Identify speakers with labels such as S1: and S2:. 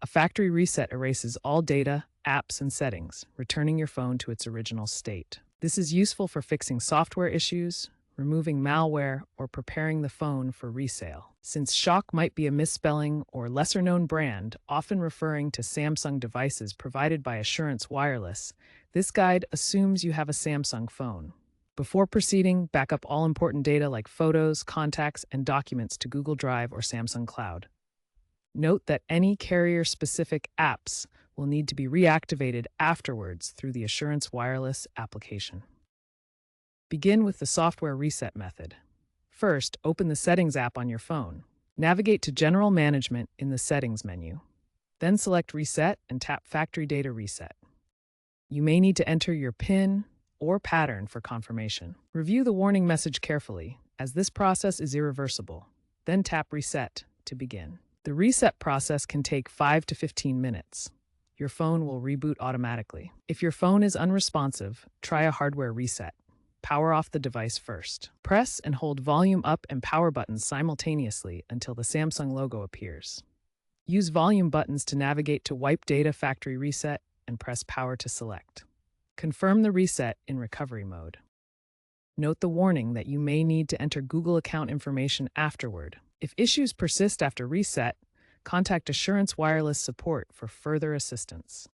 S1: A factory reset erases all data, apps, and settings, returning your phone to its original state. This is useful for fixing software issues, removing malware, or preparing the phone for resale. Since Schok might be a misspelling or lesser-known brand, often referring to Samsung devices provided by Assurance Wireless, this guide assumes you have a Samsung phone. Before proceeding, back up all important data like photos, contacts, and documents to Google Drive or Samsung Cloud. Note that any carrier-specific apps will need to be reactivated afterwards through the Assurance Wireless application. Begin with the software reset method. First, open the Settings app on your phone. Navigate to General Management in the Settings menu. Then select Reset and tap Factory Data Reset. You may need to enter your PIN or pattern for confirmation. Review the warning message carefully, as this process is irreversible. Then tap Reset to begin. The reset process can take 5 to 15 minutes. Your phone will reboot automatically. If your phone is unresponsive, try a hardware reset. Power off the device first. Press and hold volume up and power buttons simultaneously until the Samsung logo appears. Use volume buttons to navigate to Wipe Data Factory Reset and press power to select. Confirm the reset in recovery mode. Note the warning that you may need to enter Google account information afterward. If issues persist after reset, contact Assurance Wireless support for further assistance.